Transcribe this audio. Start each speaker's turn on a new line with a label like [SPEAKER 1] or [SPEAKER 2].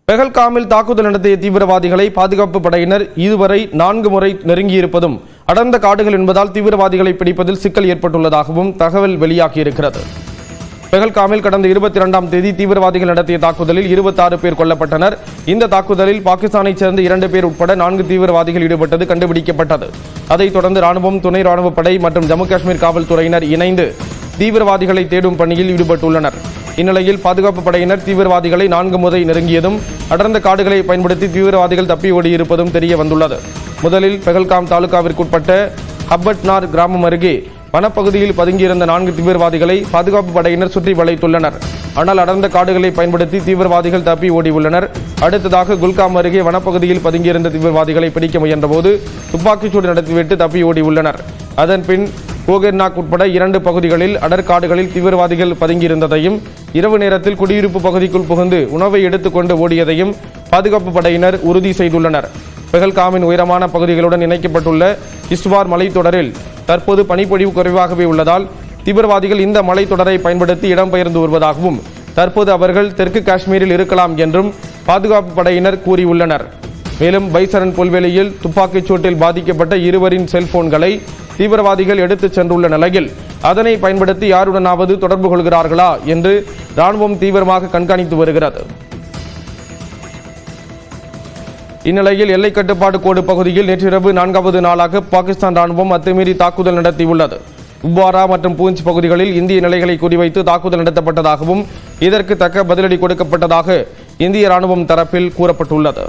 [SPEAKER 1] பெஹல்காமில் தாக்குதல் நடத்திய தீவிரவாதிகளை பாதுகாப்பு படையினர் இதுவரை 4 முறை நெருங்கியிருப்பதும் அடர்ந்த காடுகள் என்பதால் தீவிரவாதிகளை பிடிப்பதில் சிக்கல் ஏற்பட்டுள்ளதாகவும் தகவல் வெளியாகியிருக்கிறது. பெஹல்காமில் கடந்த 22ஆம் தேதி தீவிரவாதிகள் நடத்திய தாக்குதலில் 26 பேர் கொல்லப்பட்டனர். இந்த தாக்குதலில் பாகிஸ்தானைச் சேர்ந்த 2 பேர் உட்பட 4 தீவிரவாதிகள் ஈடுபட்டது கண்டுபிடிக்கப்பட்டது. அதைத் தொடர்ந்து ராணுவம், துணை ராணுவப் படை மற்றும் ஜம்மு காஷ்மீர் காவல்துறையினர் இணைந்து தீவிரவாதிகளை தேடும் பணியில் ஈடுபட்டுள்ளனர். இந்நிலையில் பாதுகாப்பு படையினர் தீவிரவாதிகளை 4 முறை நெருங்கியதும் அடர்ந்த காடுகளை பயன்படுத்தி தீவிரவாதிகள் தப்பி ஓடியிருப்பதும் தெரிய வந்துள்ளது. முதலில் பெஹல்காம் தாலுகாவிற்குட்பட்ட ஹப்பட்னார் கிராமம் அருகே வனப்பகுதியில் பதுங்கியிருந்த 4 தீவிரவாதிகளை பாதுகாப்பு படையினர் சுற்றி வளைத்துள்ளனர். ஆனால் அடர்ந்த காடுகளை பயன்படுத்தி தீவிரவாதிகள் தப்பி ஓடியுள்ளனர். அடுத்ததாக குல்காம் அருகே வனப்பகுதியில் பதுங்கியிருந்த தீவிரவாதிகளை பிடிக்க முயன்றபோது துப்பாக்கிச்சூடு நடத்திவிட்டு தப்பி ஓடியுள்ளனர். அதன்பின் கோகர்நாக் உட்பட 2 பகுதிகளில் அடர்காடுகளில் தீவிரவாதிகள் பதுங்கியிருந்ததையும் இரவு நேரத்தில் குடியிருப்பு பகுதிக்குள் புகுந்து உணவை எடுத்துக்கொண்டு ஓடியதையும் பாதுகாப்பு படையினர் உறுதி செய்துள்ளனர். பெஹல்காமின் உயரமான பகுதிகளுடன் இணைக்கப்பட்டுள்ள கிஸ்வார் மலைத்தொடரில் தற்போது பனிப்பொழிவு குறைவாகவே உள்ளதால் தீவிரவாதிகள் இந்த மலைத்தொடரை பயன்படுத்தி இடம்பெயர்ந்து வருவதாகவும் தற்போது அவர்கள் தெற்கு காஷ்மீரில் இருக்கலாம் என்றும் பாதுகாப்பு படையினர் கூறியுள்ளனர். மேலும் பைசரன் புல்வெளியில் துப்பாக்கிச் சூட்டில் பாதிக்கப்பட்ட 2 செல்போன்களை தீவிரவாதிகள் எடுத்துச் சென்றுள்ள நிலையில் அதனை பயன்படுத்தி யாருடனாவது தொடர்பு கொள்கிறார்களா என்று ராணுவம் தீவிரமாக கண்காணித்து வருகிறது. இந்நிலையில் எல்லை கட்டுப்பாடு கோடு பகுதியில் நேற்றிரவு 4வது நாளாக பாகிஸ்தான் ராணுவம் அத்துமீறி தாக்குதல் நடத்தியுள்ளது. குப்வாரா மற்றும் பூஞ்ச் பகுதிகளில் இந்திய நிலைகளை குறிவைத்து தாக்குதல் நடத்தப்பட்டதாகவும் இதற்கு தக்க பதிலடி கொடுக்கப்பட்டதாக இந்திய ராணுவம் தரப்பில் கூறப்பட்டுள்ளது.